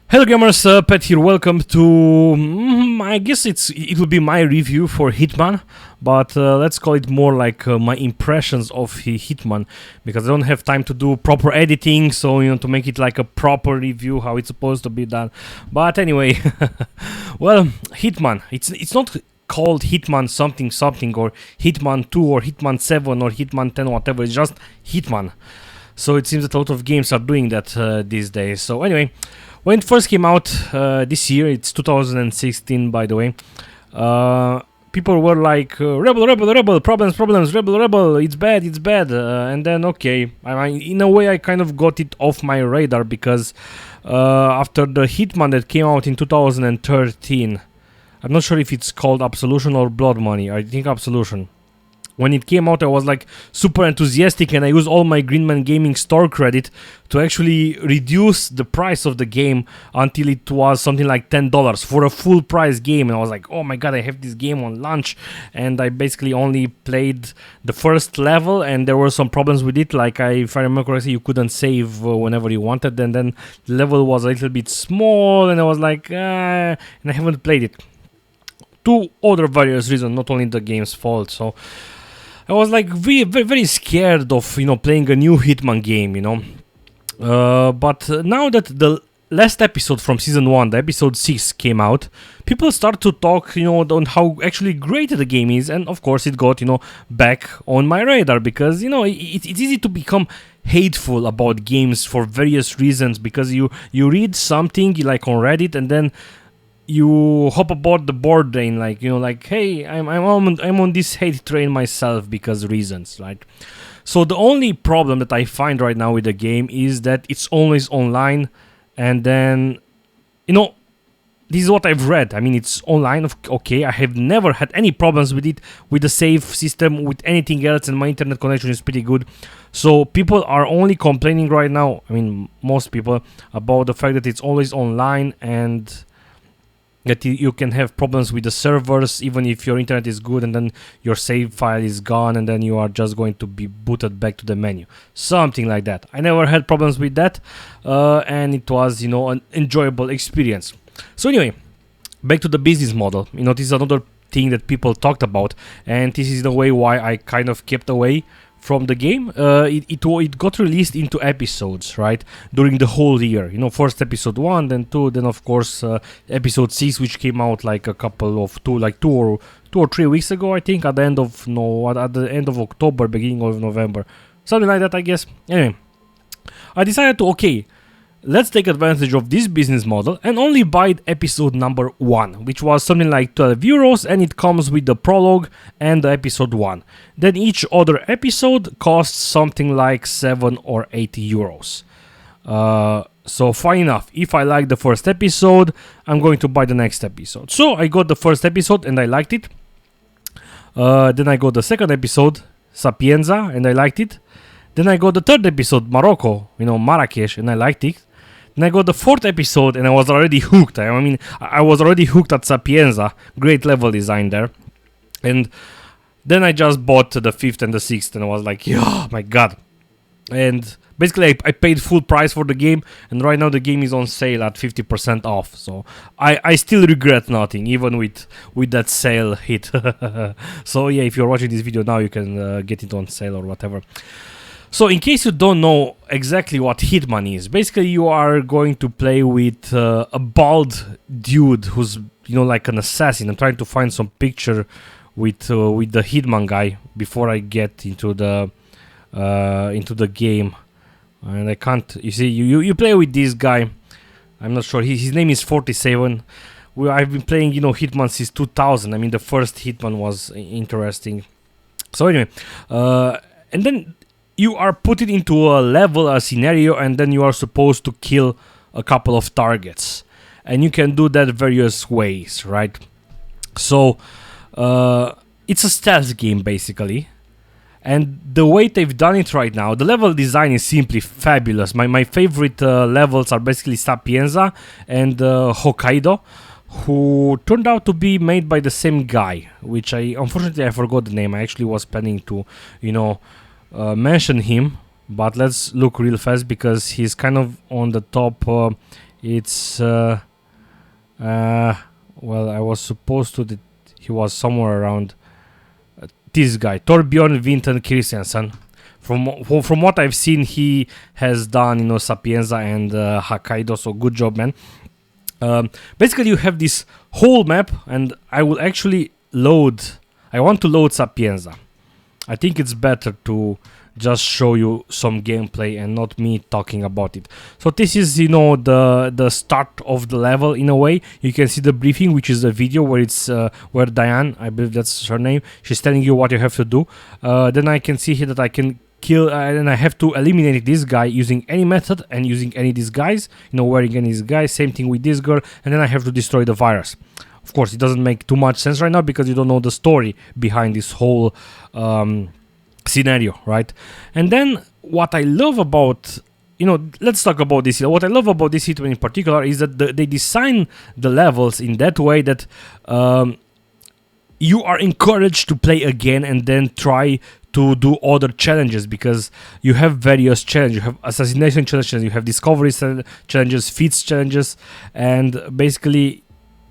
Hello gamers, Pet here. Welcome to I guess it will be my review for Hitman, but let's call it more like my impressions of Hitman, because I don't have time to do proper editing, so to make it like a proper review how it's supposed to be done. But anyway, well, Hitman. It's not called Hitman something something or Hitman 2 or Hitman 7 or Hitman 10 or whatever. It's just Hitman. So it seems that a lot of games are doing that these days. So anyway. When it first came out this year, it's 2016 by the way, people were like, rebel, problems, rebel, it's bad, and then okay, in a way I kind of got it off my radar because after the Hitman that came out in 2013, I'm not sure if it's called Absolution or Blood Money, I think Absolution. When it came out, I was like super enthusiastic and I used all my Greenman Gaming store credit to actually reduce the price of the game until it was something like $10 for a full price game. And I was like, oh my god, I have this game on launch. And I basically only played the first level and there were some problems with it. Like, if I remember correctly, you couldn't save whenever you wanted. And then the level was a little bit small and I was like, and I haven't played it. Two other various reasons, not only the game's fault. So I was like very scared of playing a new Hitman game, but now that the last episode from season 1, the episode 6 came out, people start to talk on how actually great the game is, and of course it got back on my radar because it's easy to become hateful about games for various reasons, because you read something like on Reddit and then you hop aboard the board train, like hey, I'm on this hate train myself because reasons, right? So the only problem that I find right now with the game is that it's always online, and then this is what I've read. I mean, it's online, okay, I have never had any problems with it, with the save system, with anything else, and my internet connection is pretty good. So people are only complaining right now, I mean most people, about the fact that it's always online and that you can have problems with the servers even if your internet is good, and then your save file is gone and then you are just going to be booted back to the menu. Something like that. I never had problems with that, and it was, an enjoyable experience. So anyway, back to the business model. This is another thing that people talked about, and this is the way why I kind of kept away from the game. It got released into episodes, right, during the whole year. First episode 1, then 2, then of course episode 6, which came out like a couple of two or 3 weeks ago, I think, at the end of October, beginning of November, something like that, I guess. Anyway, I decided to, okay, let's take advantage of this business model and only buy episode number 1, which was something like 12 euros, and it comes with the prologue and the episode 1. Then each other episode costs something like 7 or 8 euros. So fine enough, if I like the first episode, I'm going to buy the next episode. So I got the first episode and I liked it. Then I got the second episode, Sapienza, and I liked it. Then I got the third episode, Morocco, Marrakesh, and I liked it. Then I got the fourth episode and I was already hooked. I mean, I was already hooked at Sapienza. Great level design there. And then I just bought the fifth and the sixth and I was like, oh my god. And basically I paid full price for the game, and right now the game is on sale at 50% off. So I still regret nothing, even with that sale hit. So yeah, if you're watching this video now, you can get it on sale or whatever. So in case you don't know exactly what Hitman is, basically you are going to play with a bald dude who's like an assassin. I'm trying to find some picture with the Hitman guy before I get into the game, and I can't. You see, you play with this guy. I'm not sure. His name is 47. I've been playing Hitman since 2000. I mean, the first Hitman was interesting. So anyway, and then you are put into a level, a scenario, and then you are supposed to kill a couple of targets. And you can do that various ways, right? So, it's a stealth game, basically. And the way they've done it right now, the level design is simply fabulous. My favorite levels are basically Sapienza and Hokkaido, who turned out to be made by the same guy, which unfortunately I forgot the name. I actually was planning to, mention him, but let's look real fast because he's kind of on the top It's well, I was supposed to that he was somewhere around this guy, Torbjorn Vinton Christensen. From what I've seen, he has done, you know, Sapienza and Hokkaido, so good job, man. Basically, you have this whole map, and I will actually load. I want to load Sapienza. I think it's better to just show you some gameplay and not me talking about it. So this is, you know, the start of the level in a way. You can see the briefing, which is a video where it's where Diane, I believe that's her name, she's telling you what you have to do. Then I can see here that I can kill and I have to eliminate this guy using any method and using any disguise, you know, wearing any disguise. Same thing with this girl, and then I have to destroy the virus. Of course, it doesn't make too much sense right now because you don't know the story behind this whole scenario, right? And then what I love about, you know, let's talk about this. What I love about this HiTMAN in particular is that they design the levels in that way that you are encouraged to play again and then try to do other challenges, because you have various challenges. You have assassination challenges, you have discovery challenges, feats challenges, and basically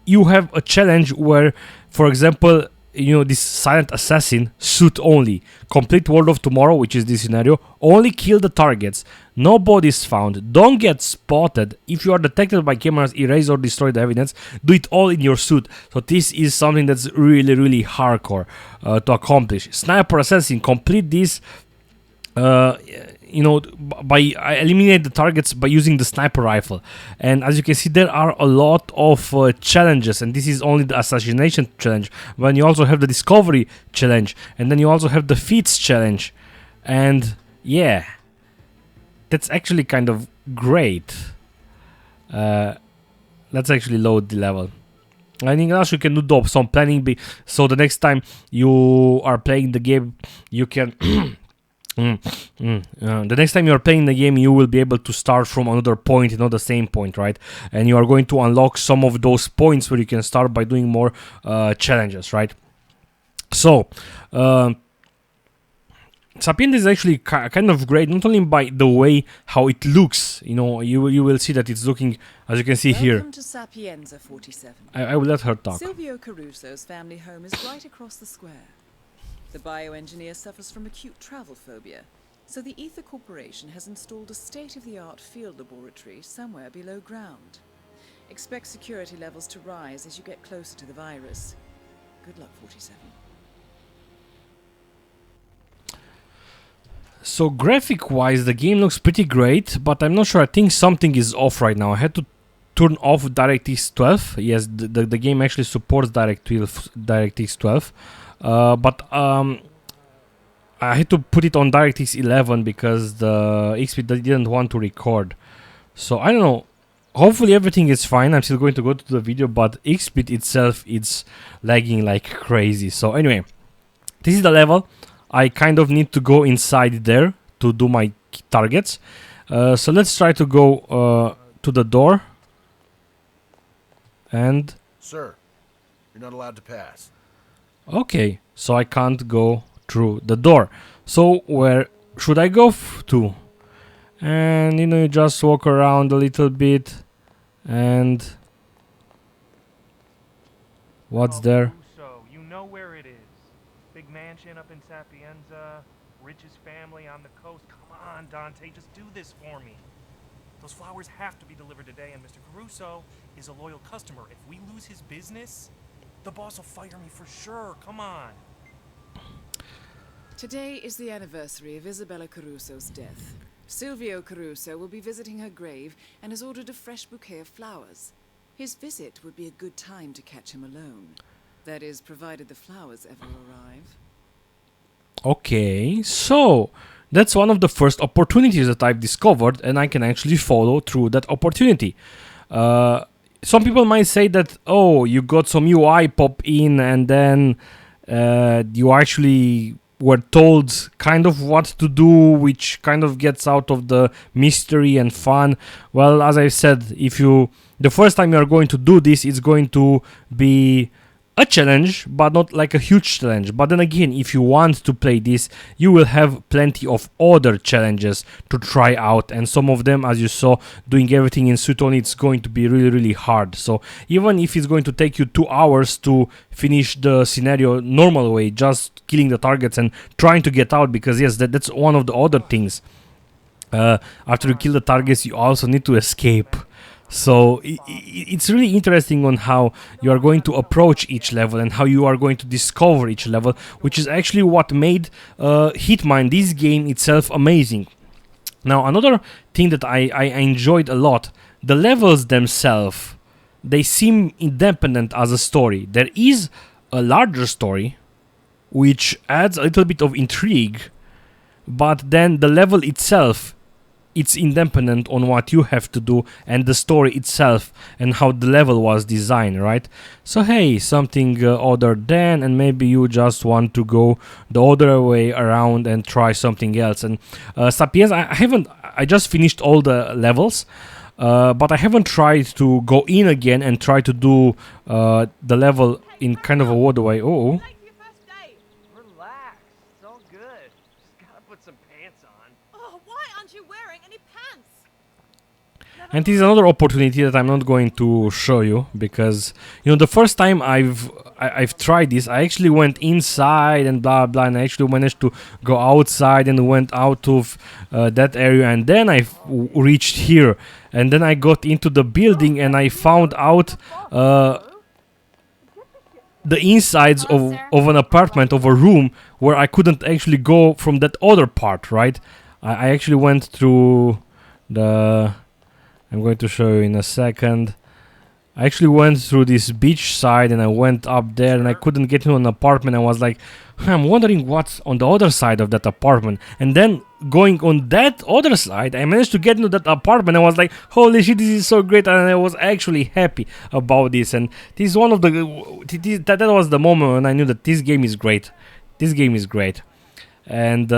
you have a challenge where, for example, you know, this silent assassin suit only, complete World of Tomorrow, which is this scenario, only kill the targets, no bodies found, don't get spotted, if you are detected by cameras, erase or destroy the evidence, do it all in your suit. So this is something that's really hardcore to accomplish. Sniper assassin, complete this you know, I eliminate the targets by using the sniper rifle. And as you can see, there are a lot of challenges, and this is only the assassination challenge. When you also have the discovery challenge, and then you also have the feats challenge, and yeah, that's actually kind of great. Let's actually load the level. Anything else you can do some planning, so the next time you are playing the game, you can the next time you are playing the game, you will be able to start from another point, not the same point, right? And you are going to unlock some of those points where you can start by doing more challenges, right? So Sapienza is actually kind of great, not only by the way how it looks. You know, you will see that it's looking, as you can see here. Welcome to Sapienza 47. I will let her talk. Silvio Caruso's family home is right across the square. The bioengineer suffers from acute travel phobia, so the Ether Corporation has installed a state-of-the-art field laboratory somewhere below ground. Expect security levels to rise as you get closer to the virus. Good luck, 47. So graphic-wise, the game looks pretty great, but I'm not sure. I think something is off right now. I had to turn off DirectX 12. Yes, the game actually supports DirectX 12. But I had to put it on DirectX 11 because the XSplit didn't want to record. So I don't know. Hopefully everything is fine. I'm still going to go to the video, but XSplit itself is lagging like crazy. So anyway, this is the level. I kind of need to go inside there to do my targets. So let's try to go to the door. And sir, you're not allowed to pass. Okay, so I can't go through the door. So where should I go to? And you know, you just walk around a little bit, and what's there? So you know where it is. Big mansion up in Sapienza, richest family on the coast. Come on, Dante, just do this for me. Those flowers have to be delivered today, and Mr. Caruso is a loyal customer. If we lose his business, the boss will fire me for sure. Come on. Today is the anniversary of Isabella Caruso's death. Silvio Caruso will be visiting her grave and has ordered a fresh bouquet of flowers. His visit would be a good time to catch him alone. That is, provided the flowers ever arrive. Okay, so that's one of the first opportunities that I've discovered, and I can actually follow through that opportunity. Some people might say that, oh, you got some UI pop in and then you actually were told kind of what to do, which kind of gets out of the mystery and fun. Well, as I said, the first time you are going to do this, it's going to be a challenge, but not like a huge challenge. But then again, if you want to play this, you will have plenty of other challenges to try out, and some of them, as you saw, doing everything in suit only, it's going to be really hard. So even if it's going to take you 2 hours to finish the scenario normal way, just killing the targets and trying to get out, because yes, that's one of the other things. After you kill the targets, you also need to escape. So it's really interesting on how you are going to approach each level and how you are going to discover each level, which is actually what made HiTMAN, this game itself, amazing. Now, another thing that I enjoyed a lot, the levels themselves, they seem independent as a story. There is a larger story which adds a little bit of intrigue, but then the level itself, it's independent on what you have to do and the story itself and how the level was designed, right? So hey, something other than, and maybe you just want to go the other way around and try something else. And Sapienza, I just finished all the levels, but I haven't tried to go in again and try to do the level in kind of a weird way. Oh. Relax. It's all good. Just gotta put some pants on. Oh, why aren't you wearing any pants? And this is another opportunity that I'm not going to show you, because you know, the first time I've tried this, I actually went inside and blah blah, and I actually managed to go outside and went out of that area, and then I reached here, and then I got into the building and I found out the insides of an apartment, of a room, where I couldn't actually go from that other part, right? I actually went through the... I'm going to show you in a second. I actually went through this beach side and I went up there and I couldn't get into an apartment. I was like, I'm wondering what's on the other side of that apartment. And then going on that other side, I managed to get into that apartment. I was like, holy shit, this is so great. And I was actually happy about this. And this is one of the... that was the moment when I knew that this game is great. This game is great. And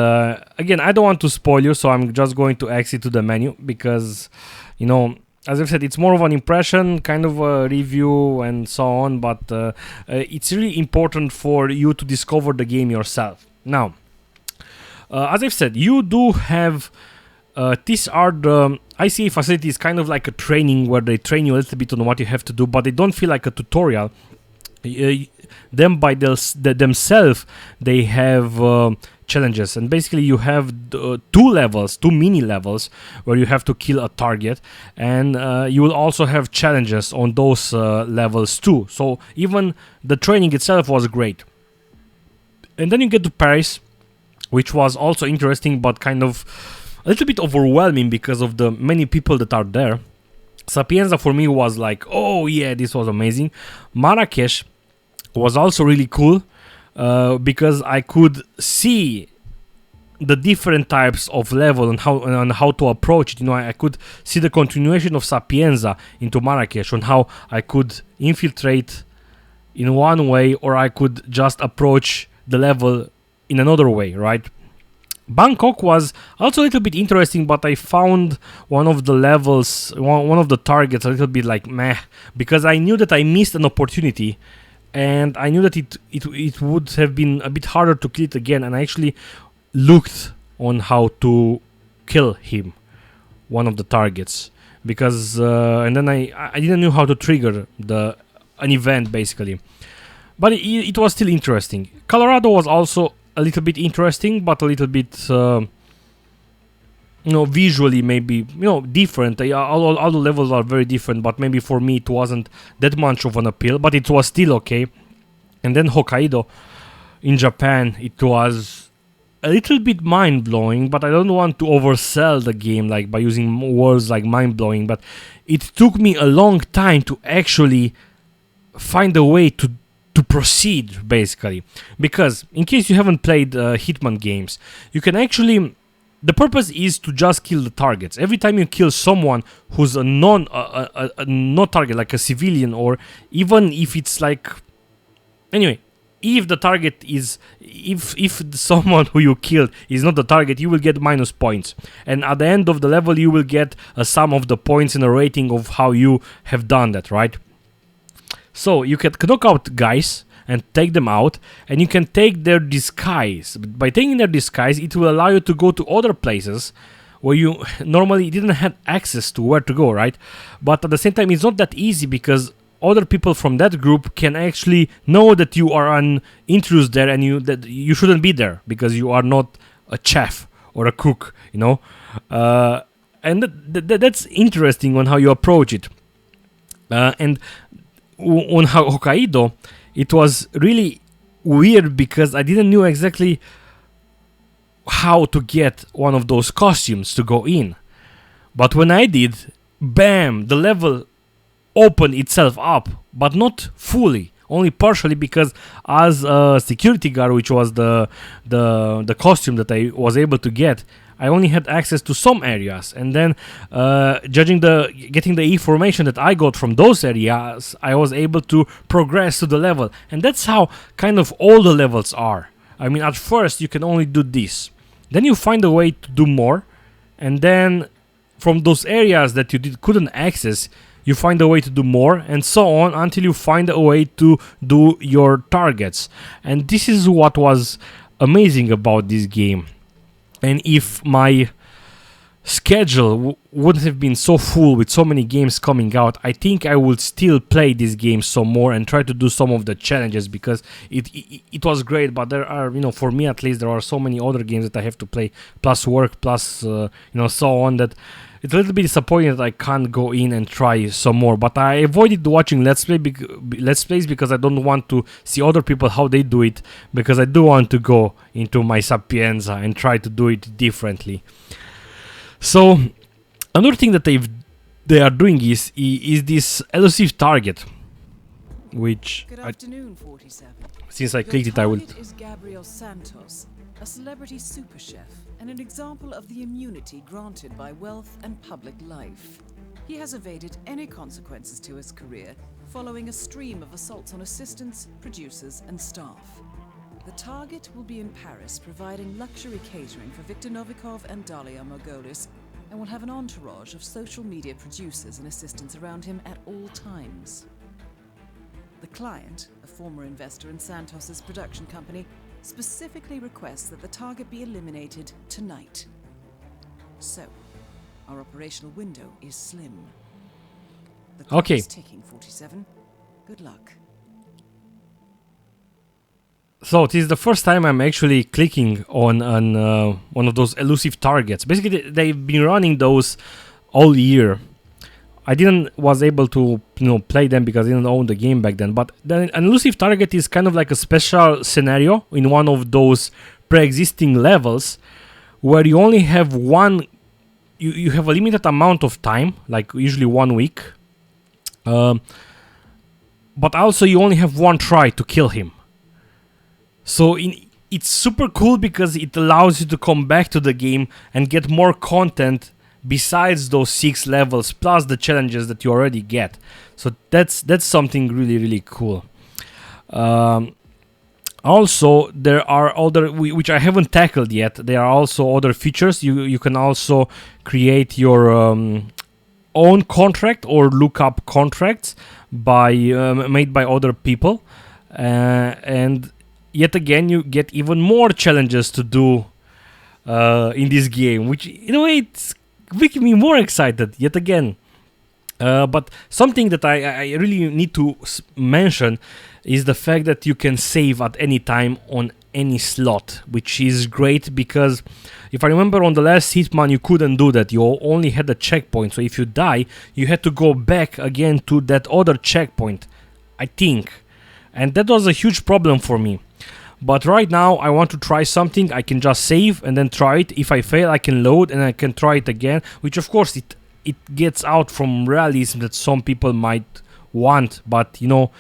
again, I don't want to spoil you, so I'm just going to exit to the menu, because, you know, as I've said, it's more of an impression, kind of a review and so on, but it's really important for you to discover the game yourself. Now, as I've said, you do have, these are the ICA facilities, kind of like a training where they train you a little bit on what you have to do, but they don't feel like a tutorial. Them by themselves, they have challenges, and basically you have two mini levels where you have to kill a target, and you will also have challenges on those levels too. So even the training itself was great. And then you get to Paris, which was also interesting, but kind of a little bit overwhelming because of the many people that are there. Sapienza for me was like, oh yeah, this was amazing. Marrakesh was also really cool, because I could see the different types of level and how to approach it. You know, I could see the continuation of Sapienza into Marrakesh, on how I could infiltrate in one way, or I could just approach the level in another way, right? Bangkok was also a little bit interesting, but I found one of the levels, one of the targets, a little bit like meh, because I knew that I missed an opportunity, and I knew that it would have been a bit harder to kill it again, and I actually looked on how to kill him, one of the targets, because and then I didn't know how to trigger an event basically, but it was still interesting. Colorado was also a little bit interesting, but a little bit you know, visually maybe, you know, different. All the levels are very different, but maybe for me it wasn't that much of an appeal, but it was still okay. And then Hokkaido in Japan, it was a little bit mind-blowing, but I don't want to oversell the game like by using words like mind-blowing, but it took me a long time to actually find a way to proceed, basically, because in case you haven't played HiTMAN games, you can actually, the purpose is to just kill the targets. Every time you kill someone who's a not target, like a civilian, or even if it's like, anyway, if the target is, if someone who you killed is not the target, you will get minus points, and at the end of the level you will get a sum of the points and a rating of how you have done that, right? So you can knock out guys, and take them out, and you can take their disguise. By taking their disguise, it will allow you to go to other places where you normally didn't have access to where to go, right? But at the same time, it's not that easy because other people from that group can actually know that you are an intruder there and that you shouldn't be there because you are not a chef or a cook, you know. And that's interesting on how you approach it. And on Hokkaido, it was really weird because I didn't know exactly how to get one of those costumes to go in. But when I did, bam, the level opened itself up, but not fully, only partially, because as a security guard, which was the costume that I was able to get, I only had access to some areas, and then getting the information that I got from those areas, I was able to progress to the level. And that's how kind of all the levels are. I mean, at first you can only do this, then you find a way to do more, and then from those areas that you couldn't access, you find a way to do more, and so on until you find a way to do your targets. And this is what was amazing about this game. And if my schedule wouldn't have been so full with so many games coming out, I think I would still play this game some more and try to do some of the challenges, because it was great. But there are, you know, for me at least, there are so many other games that I have to play, plus work, plus you know, so on, that it's a little bit disappointing that I can't go in and try some more. But I avoided watching let's plays because I don't want to see other people how they do it, because I do want to go into my Sapienza and try to do it differently. So another thing that they are doing is this elusive target, which Good afternoon, 47. Since I clicked it, I will. Your target is Gabriel Santos, a celebrity super chef and an example of the immunity granted by wealth and public life. He has evaded any consequences to his career following a stream of assaults on assistants, producers, and staff. The target will be in Paris, providing luxury catering for Viktor Novikov and Dalia Margolis, and will have an entourage of social media producers and assistants around him at all times. The client, a former investor in Santos's production company, specifically requests that the target be eliminated tonight. So, our operational window is slim. The clock is ticking, 47. Good luck. So this is the first time I'm actually clicking on one of those elusive targets. Basically, they've been running those all year. I was able to, you know, play them because I didn't own the game back then. But an elusive target is kind of like a special scenario in one of those pre-existing levels where you only have one. You have a limited amount of time, like usually 1 week. But also you only have one try to kill him. So it's super cool because it allows you to come back to the game and get more content besides those 6 levels, plus the challenges that you already get. So that's something really, really cool. Also, there are other, which I haven't tackled yet, there are also other features. You can also create your own contract or look up contracts made by other people. And yet again, you get even more challenges to do in this game, which in a way it's making me more excited yet again. But something that I really need to mention is the fact that you can save at any time on any slot, which is great because if I remember on the last HiTMAN you couldn't do that. You only had a checkpoint, so if you die you had to go back again to that other checkpoint, I think, and that was a huge problem for me. But right now I want to try something. I can just save and then try it. If I fail, I can load and I can try it again, which of course it gets out from realism that some people might want, but you know,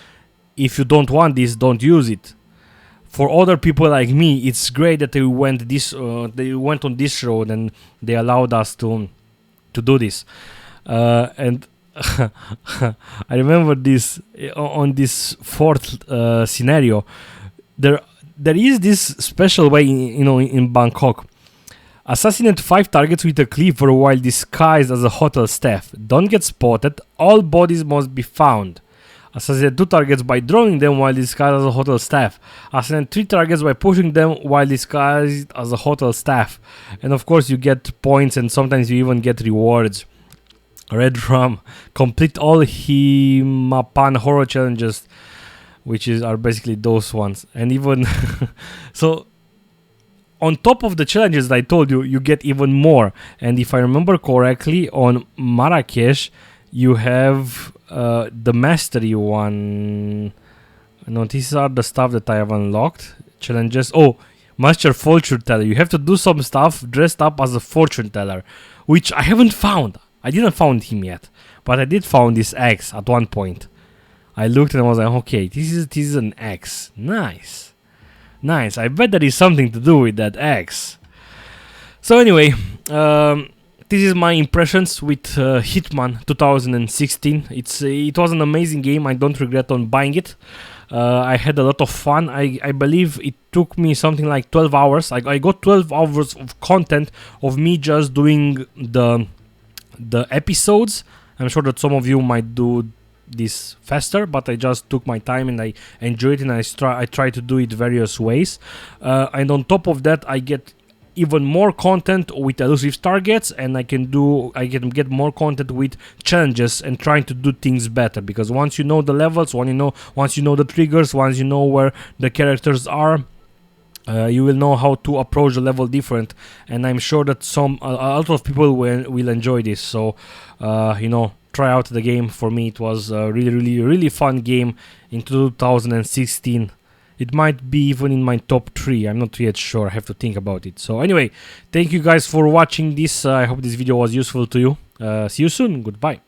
if you don't want this, don't use it. For other people like me, it's great that they went on this road and they allowed us to do this. And I remember this on this fourth scenario. There is this special way, in Bangkok. Assassinate 5 targets with a cleaver while disguised as a hotel staff. Don't get spotted. All bodies must be found. Assassinate 2 targets by drawing them while disguised as a hotel staff. Assassinate 3 targets by pushing them while disguised as a hotel staff. And of course you get points and sometimes you even get rewards. Red Drum. Complete all HiTMAN horror challenges, which are basically those ones. And even so, on top of the challenges that I told you, you get even more. And if I remember correctly, on Marrakesh, you have the mastery one. No, these are the stuff that I have unlocked. Challenges. Oh, Master Fortune Teller. You have to do some stuff dressed up as a fortune teller, which I haven't found. I didn't found him yet, but I did found this axe at one point. I looked and I was like, okay, this is an axe. Nice. Nice. I bet there is something to do with that axe. So anyway, this is my impressions with HiTMAN 2016. It was an amazing game. I don't regret on buying it. I had a lot of fun. I believe it took me something like 12 hours. I got 12 hours of content of me just doing the episodes. I'm sure that some of you might do this faster, but I just took my time and I enjoyed it, and I try to do it various ways. And on top of that, I get even more content with elusive targets, and I can get more content with challenges and trying to do things better, because once you know the levels, once you know the triggers, once you know where the characters are, you will know how to approach the level different, and I'm sure that a lot of people will enjoy this. So try out the game. For me, it was a really fun game in 2016. It might be even in my top 3. I'm not yet sure. I have to think about it. So anyway, thank you guys for watching this. I hope this video was useful to you. See you soon. Goodbye.